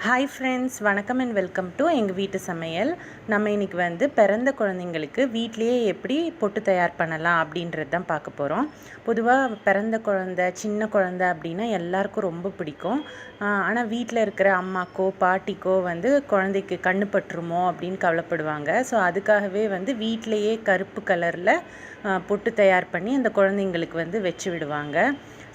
Hi friends, வணக்கம் and welcome to எங்கள் வீட்டு சமையல். நம்ம இன்றைக்கி வந்து பிறந்த குழந்தைங்களுக்கு வீட்லேயே எப்படி பொட்டு தயார் பண்ணலாம் அப்படின்றது தான் பார்க்க போகிறோம். பொதுவாக பிறந்த குழந்தை, சின்ன குழந்தை அப்படின்னா எல்லாருக்கும் ரொம்ப பிடிக்கும். ஆனால் வீட்டில் இருக்கிற அம்மாக்கோ பாட்டிக்கோ வந்து குழந்தைக்கு கண்ணு பட்டுருமோ அப்படின்னு கவலைப்படுவாங்க. ஸோ அதுக்காகவே வந்து வீட்டிலையே கருப்பு கலரில் பொட்டு தயார் பண்ணி அந்த குழந்தைங்களுக்கு வந்து வச்சு விடுவாங்க.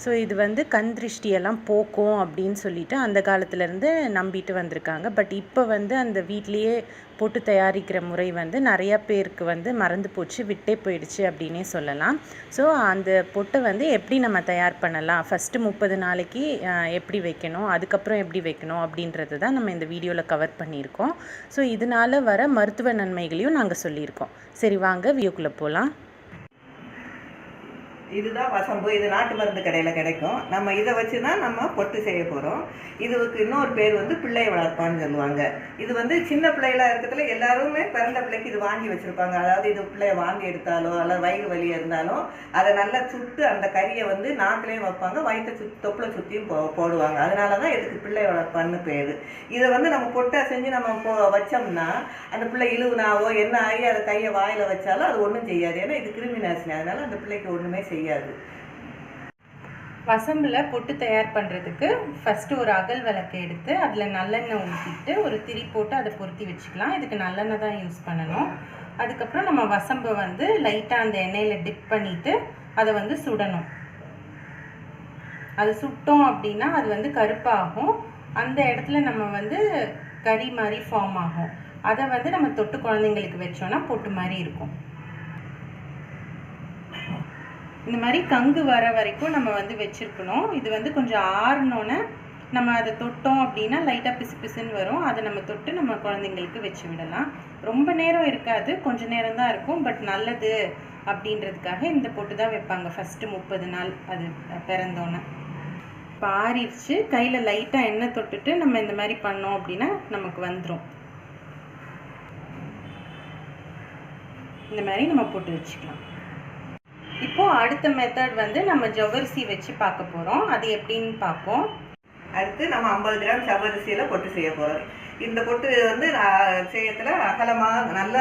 ஸோ இது வந்து கண் திருஷ்டியெல்லாம் போக்கும் அப்படின்னு சொல்லிட்டு அந்த காலத்துலேருந்து நம்பிட்டு வந்திருக்காங்க. பட் இப்போ வந்து அந்த வீட்லேயே பொட்டு தயாரிக்கிற முறை வந்து நிறையா பேருக்கு வந்து மறந்து போச்சு, விட்டே போயிடுச்சு அப்படின்னே சொல்லலாம். ஸோ அந்த பொட்டை வந்து எப்படி நம்ம தயார் பண்ணலாம், ஃபஸ்ட்டு 30 நாளைக்கு எப்படி வைக்கணும், அதுக்கப்புறம் எப்படி வைக்கணும் அப்படின்றது தான் நம்ம இந்த வீடியோவில் கவர் பண்ணியிருக்கோம். ஸோ இதனால் வர மருத்துவ நன்மைகளையும் நாங்கள் சொல்லியிருக்கோம். சரி, வாங்க வீடியோக்குள்ளே போகலாம். இதுதான் வசம்பு. இது நாட்டு மருந்து கடையில் கிடைக்கும். நம்ம இதை வச்சு தான் நம்ம பொட்டு செய்ய போகிறோம். இதுக்கு இன்னொரு பேர் வந்து பிள்ளை வளர்ப்பான்னு சொல்லுவாங்க. இது வந்து சின்ன பிள்ளைகளாக இருக்கிறதுல எல்லாருமே பிறந்த பிள்ளைக்கு இது வாங்கி வச்சுருப்பாங்க. அதாவது இது பிள்ளைய வாந்தி எடுத்தாலோ அல்லது வயிறு வலி இருந்தாலும் அதை நல்லா சுட்டு அந்த கறியை வந்து நாக்கிலையும் வைப்பாங்க, வயிற்றை தொப்புளை சுற்றியும் போடுவாங்க. அதனால தான் இதுக்கு பிள்ளை வளர்ப்பான்னு பேர். இதை வந்து நம்ம பொட்டை செஞ்சு நம்ம வச்சோம்னா அந்த பிள்ளை இழுவுனாவோ என்ன ஆகி அதை கையை வாயில் வச்சாலும் அது ஒன்றும் செய்யாது. ஏன்னா இது கிருமி நாசினி, அதனால அந்த பிள்ளைக்கு ஒன்றுமே செய்யாது. வசம்பில் பொட்டு தயார் பண்ணுறதுக்கு ஃபஸ்ட்டு ஒரு அகல் விளக்கை எடுத்து அதில் நல்லெண்ணெய் ஊற்றிட்டு ஒரு திரி போட்டு அதை பொருத்தி வச்சுக்கலாம். இதுக்கு நல்லெண்ணெய் தான் யூஸ் பண்ணணும். அதுக்கப்புறம் நம்ம வசம்பை வந்து லைட்டாக அந்த எண்ணெயில் டிப் பண்ணிவிட்டு அதை வந்து சுடணும். அது சுட்டோம் அப்படின்னா அது வந்து கருப்பாகும். அந்த இடத்துல நம்ம வந்து கறி மாதிரி ஃபார்ம் ஆகும். அதை வந்து நம்ம தொட்டு குழந்தைங்களுக்கு வச்சோன்னா பொட்டு மாதிரி இருக்கும். இந்த மாதிரி கங்கு வர வரைக்கும் நம்ம வந்து வச்சுருக்கணும். இது வந்து கொஞ்சம் ஆறினோன்னே நம்ம அதை தொட்டோம் அப்படின்னா லைட்டாக பிசு பிசுன்னு வரும். அதை நம்ம தொட்டு நம்ம குழந்தைங்களுக்கு வச்சு விடலாம். ரொம்ப நேரம் இருக்காது, கொஞ்சம் நேரம் தான் இருக்கும். பட் நல்லது அப்படின்றதுக்காக இந்த பொட்டு தான் வைப்பாங்க ஃபஸ்ட்டு 30 நாள் அது பிறந்தோன்னே. இப்போ ஆறிடுச்சு, கையில் லைட்டாக எண்ணெய் தொட்டுட்டு நம்ம இந்த மாதிரி பண்ணோம் அப்படின்னா நமக்கு வந்துடும். இந்த மாதிரி நம்ம போட்டு வச்சுக்கலாம். இப்போது அடுத்த மெத்தட் வந்து நம்ம ஜவ்வரிசி வச்சு பார்க்க போகிறோம். அது எப்படின்னு பார்ப்போம். அடுத்து நம்ம 50 கிராம் ஜவ்வரிசியில் பொட்டு செய்ய போகிறோம். இந்த பொட்டு வந்து செய்யத்தில் அகலமாக நல்ல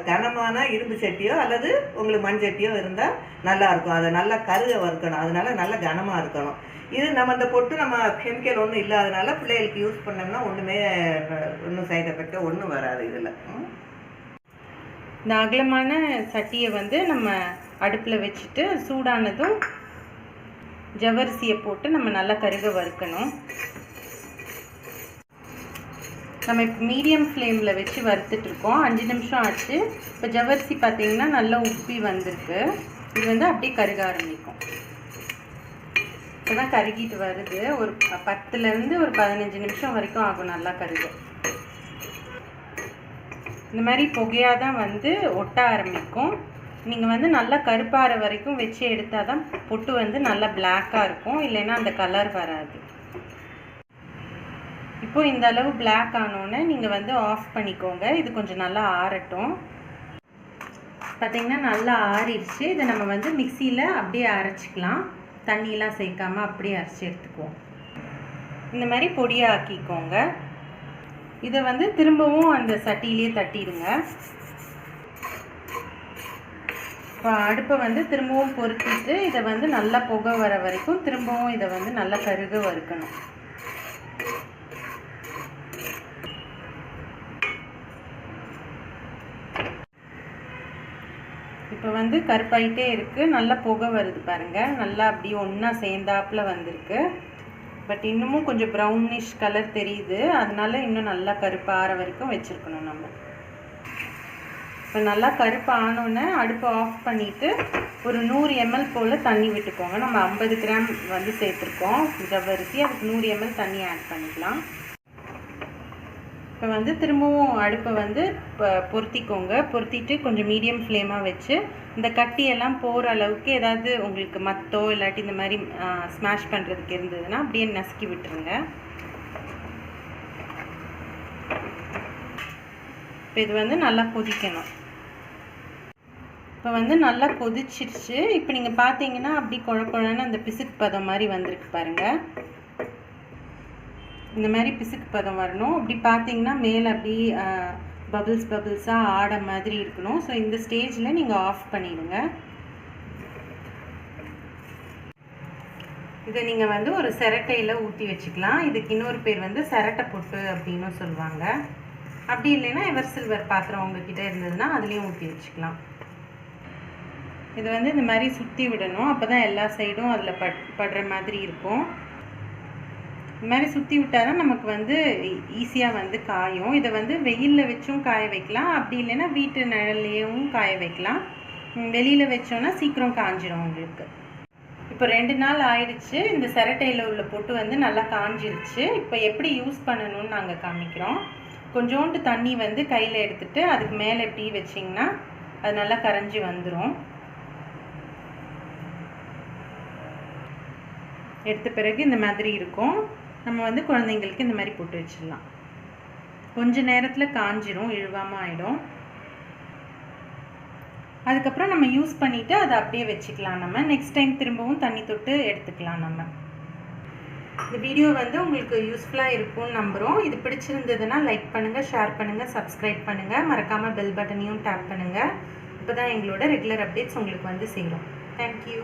கனமான இரும்பு சட்டியோ அல்லது உங்களுக்கு மண் சட்டியோ இருந்தால் நல்லாயிருக்கும். அதை நல்லா கருக வறுக்கணும், அதனால நல்லா கனமாக இருக்கணும். இது நம்ம இந்த பொட்டு நம்ம கெமிக்கல் ஒன்றும் இல்லாதனால பிள்ளைகளுக்கு யூஸ் பண்ணோம்னா ஒன்றும் சைட் எஃபெக்டோ ஒன்றும் வராது. இதில் இந்த அகலமான சட்டியை வந்து நம்ம அடுப்பில் வச்சுட்டு சூடானதும் ஜவ்வரிசியை போட்டு நம்ம நல்லா கருக வறுக்கணும். நம்ம இப்போ மீடியம் ஃப்ளேமில் வச்சு வறுத்துட்ருக்கோம். 5 நிமிஷம் ஆச்சு. இப்போ ஜவ்வரிசி பார்த்திங்கன்னா நல்லா உப்பி வந்திருக்கு. இது வந்து அப்படியே கருக ஆரம்பிக்கும். இப்போ தான் கருகிட்டு வருது. ஒரு 10லேருந்து ஒரு 15 நிமிஷம் வரைக்கும் ஆகும் நல்லா கருக. இந்த மாதிரி புகையாக தான் வந்து ஒட்ட ஆரம்பிக்கும். நீங்கள் வந்து நல்லா கருப்பாற வரைக்கும் வச்சு எடுத்தால் தான் பொட்டு வந்து நல்லா பிளாக்காக இருக்கும், இல்லைன்னா அந்த கலர் வராது. இப்போது இந்த அளவு பிளாக் ஆனோடனே நீங்கள் வந்து ஆஃப் பண்ணிக்கோங்க. இது கொஞ்சம் நல்லா ஆறட்டும். பார்த்திங்கன்னா நல்லா ஆறிடுச்சு. இதை நம்ம வந்து மிக்சியில் அப்படியே அரைச்சிக்கலாம். தண்ணியெலாம் சேர்க்காமல் அப்படியே அரைச்சி எடுத்துக்குவோம். இந்த மாதிரி பொடியாக ஆக்கிக்கோங்க. இதை வந்து திரும்பவும் அந்த சட்டியிலே தட்டிடுங்க. இப்போ அடுப்பை வந்து திரும்பவும் பொருத்திட்டு இதை வந்து நல்லா புகை வர வரைக்கும் திரும்பவும் இதை வந்து நல்லா கருக வறுக்கணும். இப்போ வந்து கருப்பாயிட்டே இருக்குது, நல்லா புகை வருது பாருங்கள். நல்லா அப்படியே ஒன்றா சேர்ந்தாப்பில் வந்திருக்கு. பட் இன்னமும் கொஞ்சம் ப்ரௌனிஷ் கலர் தெரியுது, அதனால இன்னும் நல்லா கருப்பு ஆற வரைக்கும் வச்சுருக்கணும் நம்ம. இப்போ நல்லா கருப்பு ஆனோன்னே அடுப்பை ஆஃப் பண்ணிவிட்டு ஒரு 100 ml போல் தண்ணி விட்டுக்கோங்க. நம்ம 50 கிராம் வந்து சேர்த்துருக்கோம் ஜவ்வரிசி, அதுக்கு 100 ml தண்ணி ஆட் பண்ணிக்கலாம். இப்போ வந்து திரும்பவும் அடுப்பை வந்து பொருத்திக்கோங்க. பொருத்திட்டு கொஞ்சம் மீடியம் ஃப்ளேமாக வச்சு இந்த கட்டியெல்லாம் போகிற அளவுக்கு ஏதாவது உங்களுக்கு மத்தோ இல்லாட்டி இந்த மாதிரி ஸ்மாஷ் பண்ணுறதுக்கு இருந்ததுன்னா அப்படியே நசுக்கி விட்டுருங்க. இப்போ இது வந்து நல்லா கொதிக்கணும். இப்போ வந்து நல்லா கொதிச்சிருச்சு. இப்போ நீங்கள் பார்த்தீங்கன்னா அப்படி குழன்னு அந்த பிசுக்கு பதம் மாதிரி வந்திருக்கு பாருங்கள். இந்த மாதிரி பிசுக்கு பதம் வரணும். இப்படி பார்த்தீங்கன்னா மேலே அப்படி பபிள்ஸாக ஆட மாதிரி இருக்கணும். ஸோ இந்த ஸ்டேஜில் நீங்கள் ஆஃப் பண்ணிடுங்க. இதை நீங்கள் வந்து ஒரு சிரட்டையில் ஊற்றி வச்சுக்கலாம். இதுக்கு இன்னொரு பேர் வந்து சிரட்டை பொட்டு அப்படின்னு சொல்லுவாங்க. அப்படி இல்லைன்னா எவர் சில்வர் பாத்திரம் உங்ககிட்ட இருந்ததுன்னா அதுலேயும் ஊற்றி வச்சுக்கலாம். இது வந்து இந்த மாதிரி சுற்றி விடணும். அப்போ தான் எல்லா சைடும் அதில் படுற மாதிரி இருக்கும். இந்த மாதிரி சுற்றி விட்டால் தான் நமக்கு வந்து ஈஸியாக வந்து காயும். இதை வந்து வெயிலில் வச்சும் காய வைக்கலாம். அப்படி இல்லைன்னா வீட்டு நிழல்லையும் காய வைக்கலாம். வெளியில் வச்சோன்னா சீக்கிரம் காஞ்சிடும் உங்களுக்கு. இப்போ 2 நாள் ஆயிடுச்சு. இந்த சிரட்டையில் உள்ள பொட்டு வந்து நல்லா காஞ்சிருச்சு. இப்போ எப்படி யூஸ் பண்ணணும்னு நாங்கள் காமிக்கிறோம். கொஞ்சோண்டு தண்ணி வந்து கையில் எடுத்துகிட்டு அதுக்கு மேலே எப்படி வச்சிங்கன்னா அது நல்லா கரைஞ்சி வந்துடும். எடுத்த பிறகு இந்த மாதிரி இருக்கும். நம்ம வந்து குழந்தைங்களுக்கு இந்த மாதிரி போட்டு வச்சிடலாம். கொஞ்ச நேரத்தில் காஞ்சிரும், இழுவாமல் ஆகிடும். அதுக்கப்புறம் நம்ம யூஸ் பண்ணிவிட்டு அதை அப்படியே வச்சுக்கலாம். நம்ம நெக்ஸ்ட் டைம் திரும்பவும் தண்ணி தொட்டு எடுத்துக்கலாம். நம்ம இந்த வீடியோ வந்து உங்களுக்கு யூஸ்ஃபுல்லாக இருக்கும்னு நம்புகிறோம். இது பிடிச்சிருந்ததுன்னா லைக் பண்ணுங்கள், ஷேர் பண்ணுங்கள், சப்ஸ்கிரைப் பண்ணுங்கள். மறக்காமல் பெல் பட்டனையும் டேப் பண்ணுங்கள். இப்போ தான் எங்களோட ரெகுலர் அப்டேட்ஸ் உங்களுக்கு வந்து சேரும். தேங்க்யூ.